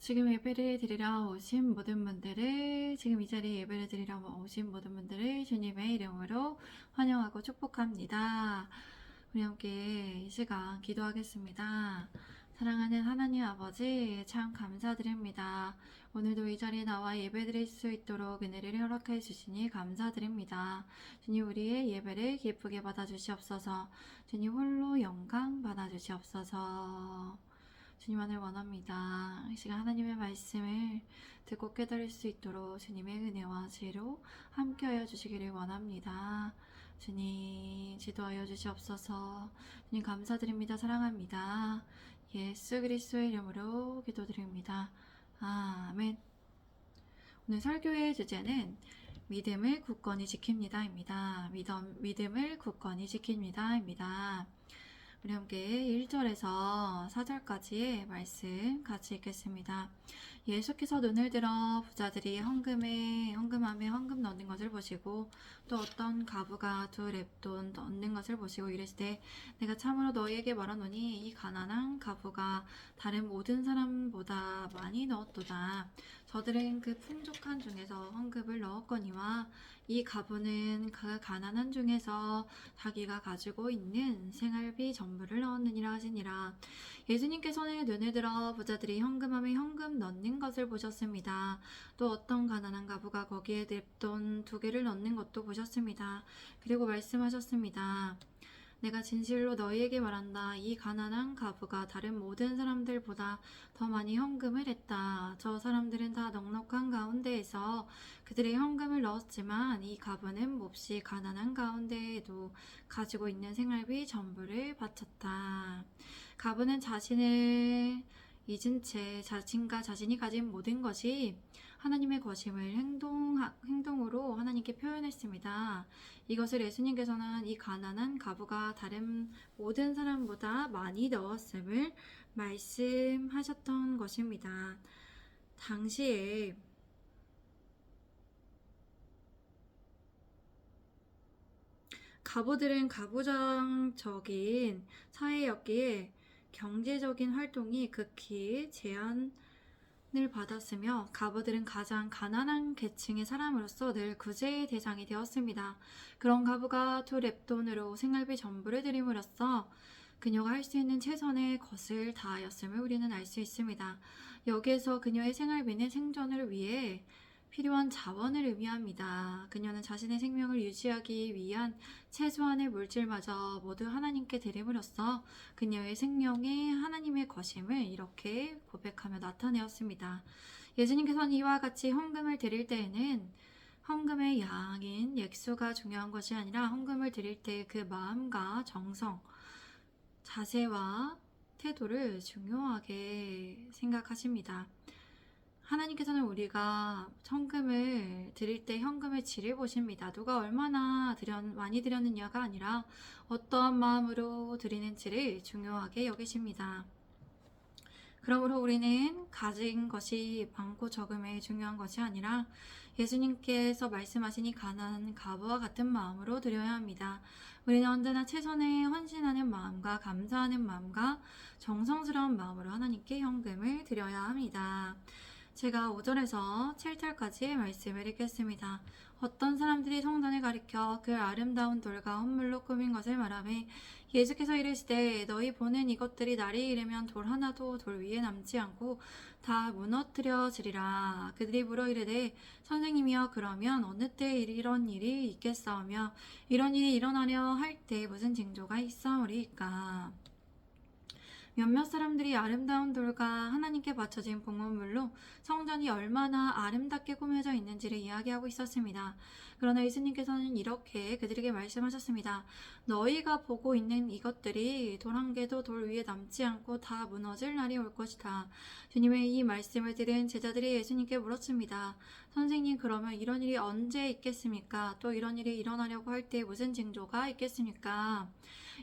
지금 예배를 드리러 오신 모든 분들을, 지금 이 자리에 예배를 드리러 오신 모든 분들을 주님의 이름으로 환영하고 축복합니다. 우리 함께 이 시간 기도하겠습니다. 사랑하는 하나님 아버지, 참 감사드립니다. 오늘도 이 자리에 나와 예배 드릴 수 있도록 은혜를 허락해 주시니 감사드립니다. 주님, 우리의 예배를 기쁘게 받아주시옵소서. 주님 홀로 영광 받아주시옵소서. 주님만을 원합니다. 이 시간 하나님의 말씀을 듣고 깨달을 수 있도록 주님의 은혜와 지혜로 함께하여 주시기를 원합니다. 주님 지도하여 주시옵소서. 주님 감사드립니다. 사랑합니다. 예수 그리스도의 이름으로 기도드립니다. 아멘. 오늘 설교의 주제는 믿음을 굳건히 지킵니다입니다. 믿음을 굳건히 지킵니다입니다. 우리 함께 1절에서 4절까지의 말씀 같이 읽겠습니다. 예수께서 눈을 들어 부자들이 헌금함에 헌금 넣는 것을 보시고 또 어떤 과부가 2렙돈 넣는 것을 보시고 이르시되 내가 참으로 너희에게 말하노니 이 가난한 과부가 다른 모든 사람보다 많이 넣었도다. 저들은 그 풍족한 중에서 헌금을 넣었거니와 이 과부는 그 가난한 중에서 자기가 가지고 있는 생활비 전부를 넣었느니라 하시니라. 예수님께서는 눈을 들어 부자들이 헌금함에 헌금 넣는 것을 보셨습니다. 또 어떤 가난한 과부가 거기에 냅돈 2개를 넣는 것도 보셨습니다. 그리고 말씀하셨습니다. 내가 진실로 너희에게 말한다. 이 가난한 과부가 다른 모든 사람들보다 더 많이 헌금을 했다. 저 사람들은 다 넉넉한 가운데에서 그들의 헌금을 넣었지만 이 과부는 몹시 가난한 가운데에도 가지고 있는 생활비 전부를 바쳤다. 과부는 자신을 잊은 채 자신과 자신이 가진 모든 것이 하나님의 것임을 행동으로 하나님께 표현했습니다. 이것을 예수님께서는 이 가난한 과부가 다른 모든 사람보다 많이 넣었음을 말씀하셨던 것입니다. 당시에 과부들은 가부장적인 사회였기에 경제적인 활동이 극히 제한을 받았으며 과부들은 가장 가난한 계층의 사람으로서 늘 구제의 대상이 되었습니다. 그런 과부가 2렙돈으로 생활비 전부를 드림으로써 그녀가 할 수 있는 최선의 것을 다하였음을 우리는 알 수 있습니다. 여기에서 그녀의 생활비는 생존을 위해 필요한 자원을 의미합니다. 그녀는 자신의 생명을 유지하기 위한 최소한의 물질마저 모두 하나님께 드림으로써 그녀의 생명이 하나님의 것임을 이렇게 고백하며 나타내었습니다. 예수님께서는 이와 같이 헌금을 드릴 때에는 헌금의 양인 액수가 중요한 것이 아니라 헌금을 드릴 때 그 마음과 정성, 자세와 태도를 중요하게 생각하십니다. 하나님께서는 우리가 헌금을 드릴 때 헌금의 질을 보십니다. 누가 얼마나 많이 드렸느냐가 아니라 어떠한 마음으로 드리는지를 중요하게 여기십니다. 그러므로 우리는 가진 것이 많고 적음에 중요한 것이 아니라 예수님께서 말씀하신 이 가난한 과부와 같은 마음으로 드려야 합니다. 우리는 언제나 최선에 헌신하는 마음과 감사하는 마음과 정성스러운 마음으로 하나님께 헌금을 드려야 합니다. 제가 5절에서 7절까지의 말씀을 읽겠습니다. 어떤 사람들이 성전을 가리켜 그 아름다운 돌과 헌물로 꾸민 것을 말하며 예수께서 이르시되 너희 보는 이것들이 날이 이르면 돌 하나도 돌 위에 남지 않고 다 무너뜨려지리라. 그들이 물어 이르되 선생님이여 그러면 어느 때 이런 일이 있겠사오며 이런 일이 일어나려 할 때 무슨 징조가 있사오리이까. 몇몇 사람들이 아름다운 돌과 하나님께 바쳐진 봉헌물로 성전이 얼마나 아름답게 꾸며져 있는지를 이야기하고 있었습니다. 그러나 예수님께서는 이렇게 그들에게 말씀하셨습니다. 너희가 보고 있는 이것들이 돌 한 개도 돌 위에 남지 않고 다 무너질 날이 올 것이다. 주님의 이 말씀을 들은 제자들이 예수님께 물었습니다. 선생님, 그러면 이런 일이 언제 있겠습니까? 또 이런 일이 일어나려고 할 때 무슨 징조가 있겠습니까?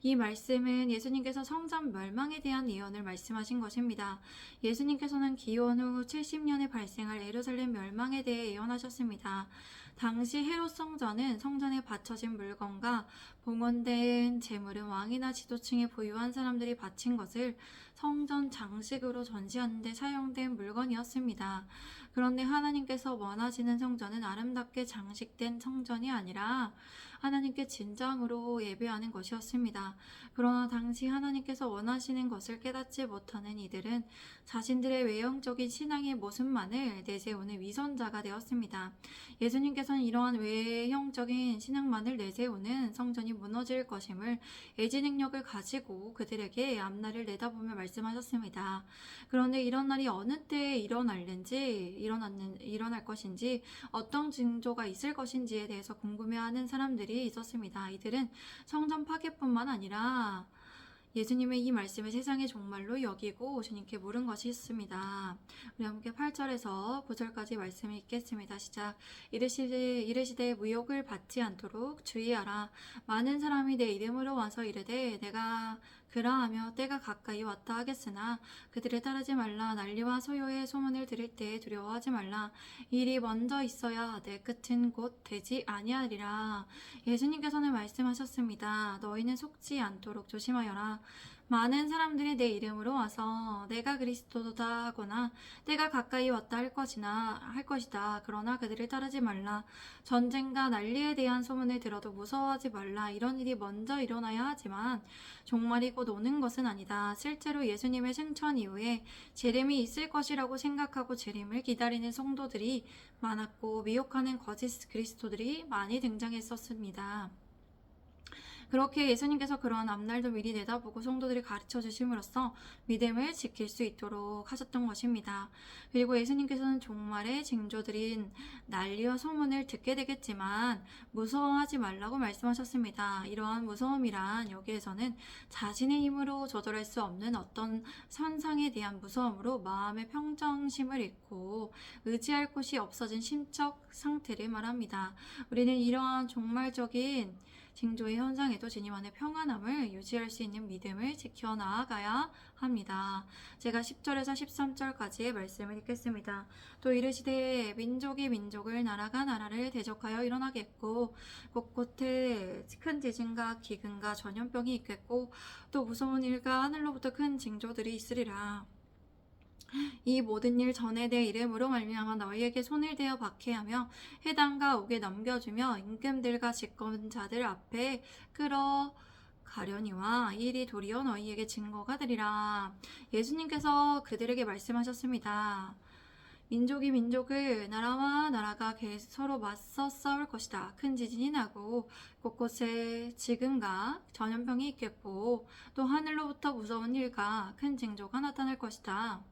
이 말씀은 예수님께서 성전 멸망에 대한 예언을 말씀하신 것입니다. 예수님께서는 기원 후 70년에 발생할 예루살렘 멸망에 대해 예언하셨습니다. 당시 헤롯 성전은 성전에 바쳐진 물건과 봉헌된 재물은 왕이나 지도층이 보유한 사람들이 바친 것을 성전 장식으로 전시하는 데 사용된 물건이었습니다. 그런데 하나님께서 원하시는 성전은 아름답게 장식된 성전이 아니라 하나님께 진정으로 예배하는 것이었습니다. 그러나 당시 하나님께서 원하시는 것을 깨닫지 못하는 이들은 자신들의 외형적인 신앙의 모습만을 내세우는 위선자가 되었습니다. 예수님께서는 이러한 외형적인 신앙만을 내세우는 성전이 무너질 것임을 예지 능력을 가지고 그들에게 앞날을 내다보며 말씀하셨습니다. 그런데 이런 날이 어느 때에 일어날 것인지 어떤 징조가 있을 것인지에 대해서 궁금해하는 사람들이 있었습니다. 이들은 성전 파괴뿐만 아니라 예수님의 이 말씀을 세상의 종말로 여기고 주님께 물은 것이 있습니다. 우리 함께 8절에서 9절까지 말씀을 읽겠습니다. 시작. 이르시되 무욕을 받지 않도록 주의하라. 많은 사람이 내 이름으로 와서 이르되 내가 그라하며 때가 가까이 왔다 하겠으나 그들을 따르지 말라. 난리와 소요의 소문을 들을 때 두려워하지 말라. 일이 먼저 있어야 내 끝은 곧 되지 아니하리라. 예수님께서는 말씀하셨습니다. 너희는 속지 않도록 조심하여라. 많은 사람들이 내 이름으로 와서 내가 그리스도다 하거나 때가 가까이 왔다 할 것이다. 그러나 그들을 따르지 말라. 전쟁과 난리에 대한 소문을 들어도 무서워하지 말라. 이런 일이 먼저 일어나야 하지만 종말이 곧 오는 것은 아니다. 실제로 예수님의 승천 이후에 재림이 있을 것이라고 생각하고 재림을 기다리는 성도들이 많았고 미혹하는 거짓 그리스도들이 많이 등장했었습니다. 그렇게 예수님께서 그러한 앞날도 미리 내다보고 성도들이 가르쳐 주심으로써 믿음을 지킬 수 있도록 하셨던 것입니다. 그리고 예수님께서는 종말의 징조들인 난리와 소문을 듣게 되겠지만 무서워하지 말라고 말씀하셨습니다. 이러한 무서움이란 여기에서는 자신의 힘으로 조절할 수 없는 어떤 현상에 대한 무서움으로 마음의 평정심을 잃고 의지할 곳이 없어진 심적 상태를 말합니다. 우리는 이러한 종말적인 징조의 현상에도 주님 안에 평안함을 유지할 수 있는 믿음을 지켜나가야 합니다. 제가 10절에서 13절까지의 말씀을 읽겠습니다. 또 이르시되 민족이 민족을 나라가 나라를 대적하여 일어나겠고 곳곳에 큰 지진과 기근과 전염병이 있겠고 또 무서운 일과 하늘로부터 큰 징조들이 있으리라. 이 모든 일 전에 내 이름으로 말미암아 너희에게 손을 대어 박해하며 해당과 옥에 넘겨주며 임금들과 집권자들 앞에 끌어가려니와 이 일이 도리어 너희에게 증거가 되리라. 예수님께서 그들에게 말씀하셨습니다. 민족이 민족을 나라와 나라가 서로 맞서 싸울 것이다. 큰 지진이 나고 곳곳에 지근과 전염병이 있겠고 또 하늘로부터 무서운 일과 큰 징조가 나타날 것이다.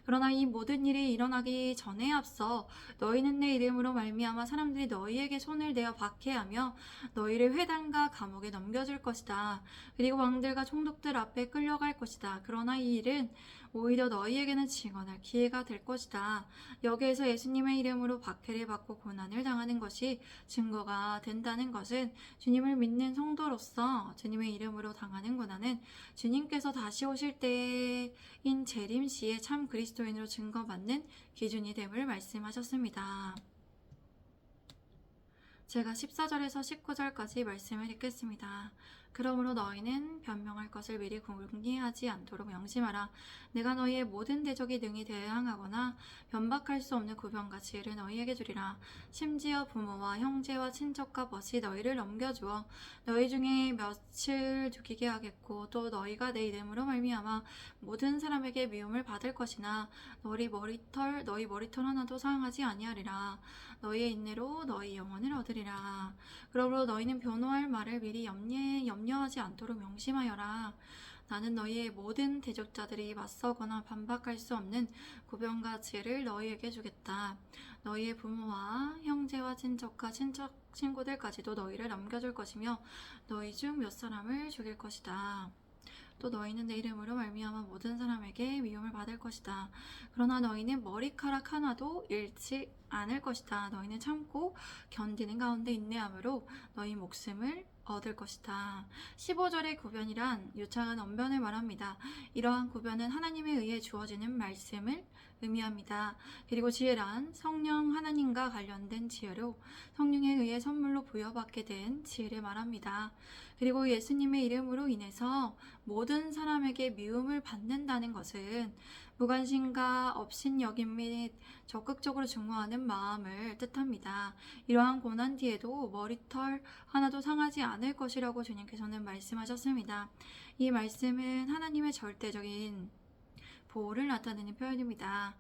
그러나 이 모든 일이 일어나기 전에 앞서 너희는 내 이름으로 말미암아 사람들이 너희에게 손을 대어 박해하며 너희를 회당과 감옥에 넘겨줄 것이다. 그리고 왕들과 총독들 앞에 끌려갈 것이다. 그러나 이 일은 오히려 너희에게는 증언할 기회가 될 것이다. 여기에서 예수님의 이름으로 박해를 받고 고난을 당하는 것이 증거가 된다는 것은 주님을 믿는 성도로서 주님의 이름으로 당하는 고난은 주님께서 다시 오실 때인 재림 시에 참 그리스도인으로 증거받는 기준이 됨을 말씀하셨습니다. 제가 14절에서 19절까지 말씀을 읽겠습니다. 그러므로 너희는 변명할 것을 미리 궁리하지 않도록 명심하라. 내가 너희의 모든 대적이 능히 대항하거나 변박할 수 없는 구변과 지혜를 너희에게 주리라. 심지어 부모와 형제와 친척과 벗이 너희를 넘겨주어 너희 중에 며칠 죽이게 하겠고 또 너희가 내 이름으로 말미암아 모든 사람에게 미움을 받을 것이나 너희 머리털 하나도 상하지 아니하리라. 너희의 인내로 너희 영혼을 얻으리라. 그러므로 너희는 변호할 말을 미리 염려하지 않도록 명심하여라. 나는 너희의 모든 대적자들이 맞서거나 반박할 수 없는 구변과 지혜를 너희에게 주겠다. 너희의 부모와 형제와 친척과 친구들까지도 너희를 넘겨줄 것이며 너희 중 몇 사람을 죽일 것이다. 또 너희는 내 이름으로 말미암아 모든 사람에게 미움을 받을 것이다. 그러나 너희는 머리카락 하나도 잃지 않을 것이다. 너희는 참고 견디는 가운데 인내함으로 너희 목숨을 얻을 것이다. 15절의 구변이란 유창한 언변을 말합니다. 이러한 구변은 하나님에 의해 주어지는 말씀을 의미합니다. 그리고 지혜란 성령 하나님과 관련된 지혜로 성령에 의해 선물로 부여받게 된 지혜를 말합니다. 그리고 예수님의 이름으로 인해서 모든 사람에게 미움을 받는다는 것은 무관심과 업신여김 및 적극적으로 증오하는 마음을 뜻합니다. 이러한 고난 뒤에도 머리털 하나도 상하지 않을 것이라고 주님께서는 말씀하셨습니다. 이 말씀은 하나님의 절대적인 보호를 나타내는 표현입니다.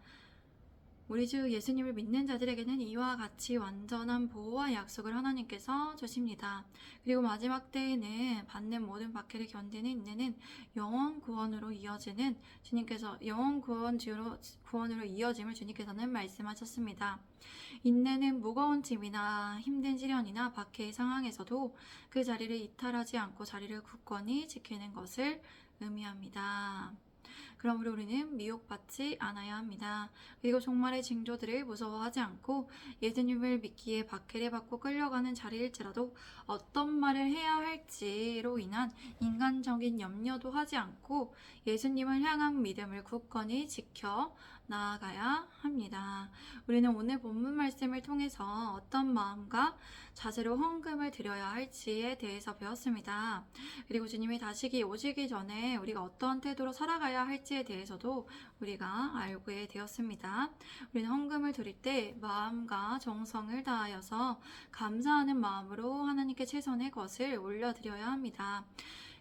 우리 주 예수님을 믿는 자들에게는 이와 같이 완전한 보호와 약속을 하나님께서 주십니다. 그리고 마지막 때에는 받는 모든 박해를 견디는 인내는 영원 구원으로 이어지는 주님께서 구원으로 이어짐을 주님께서는 말씀하셨습니다. 인내는 무거운 짐이나 힘든 시련이나 박해의 상황에서도 그 자리를 이탈하지 않고 자리를 굳건히 지키는 것을 의미합니다. 그러므로 우리는 미혹받지 않아야 합니다. 그리고 종말의 징조들을 무서워하지 않고 예수님을 믿기에 박해를 받고 끌려가는 자리일지라도 어떤 말을 해야 할지로 인한 인간적인 염려도 하지 않고 예수님을 향한 믿음을 굳건히 지켜 나아가야 합니다. 우리는 오늘 본문 말씀을 통해서 어떤 마음과 자세로 헌금을 드려야 할지에 대해서 배웠습니다. 그리고 주님이 다시 오시기 전에 우리가 어떠한 태도로 살아가야 할지에 대해서도 우리가 알게 되었습니다. 우리는 헌금을 드릴 때 마음과 정성을 다하여서 감사하는 마음으로 하나님께 최선의 것을 올려드려야 합니다.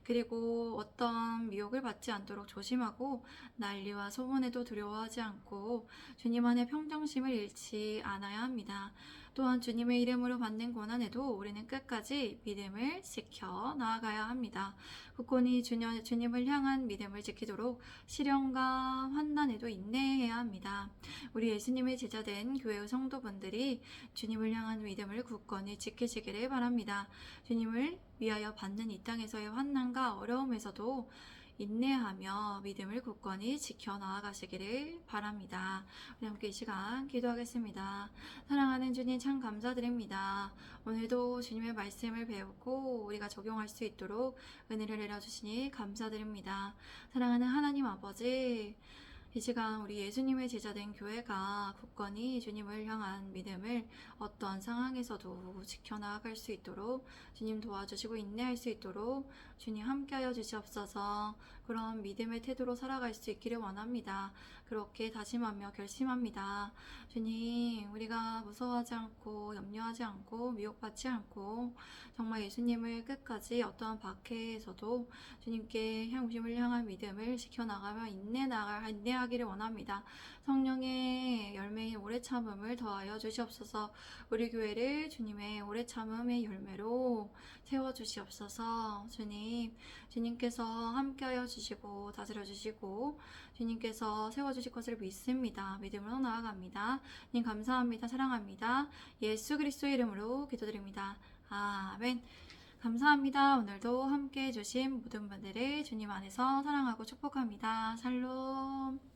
그리고 어떤 미혹을 받지 않도록 조심하고 난리와 소문에도 두려워하지 않고 주님 안에 평정심을 잃지 않아야 합니다. 또한 주님의 이름으로 받는 고난에도 우리는 끝까지 믿음을 지켜 나아가야 합니다. 굳건히 주님을 향한 믿음을 지키도록 시련과 환난에도 인내해야 합니다. 우리 예수님의 제자된 교회의 성도분들이 주님을 향한 믿음을 굳건히 지키시기를 바랍니다. 주님을 위하여 받는 이 땅에서의 환난과 어려움에서도 인내하며 믿음을 굳건히 지켜 나아가시기를 바랍니다. 우리 함께 이 시간 기도하겠습니다. 사랑하는 주님 참 감사드립니다. 오늘도 주님의 말씀을 배우고 우리가 적용할 수 있도록 은혜를 내려주시니 감사드립니다. 사랑하는 하나님 아버지, 이 시간 우리 예수님의 제자된 교회가 굳건히 주님을 향한 믿음을 어떠한 상황에서도 지켜나갈 수 있도록 주님 도와주시고 인내할 수 있도록 주님 함께하여 주시옵소서. 그런 믿음의 태도로 살아갈 수 있기를 원합니다. 그렇게 다짐하며 결심합니다. 주님, 우리가 무서워하지 않고 염려하지 않고 미혹받지 않고 정말 예수님을 끝까지 어떠한 박해에서도 주님께 주님을 향한 믿음을 지켜나가며 인내하기를 원합니다. 성령의 열매인 오래 참음을 더하여 주시옵소서. 우리 교회를 주님의 오래 참음의 열매로 세워주시옵소서. 주님께서 함께하여 주시고 다스려 주시고 주님께서 세워주실 것을 믿습니다. 믿음으로 나아갑니다. 주님 감사합니다. 사랑합니다. 예수 그리스도의 이름으로 기도드립니다. 아멘. 감사합니다. 오늘도 함께 해주신 모든 분들을 주님 안에서 사랑하고 축복합니다. 샬롬.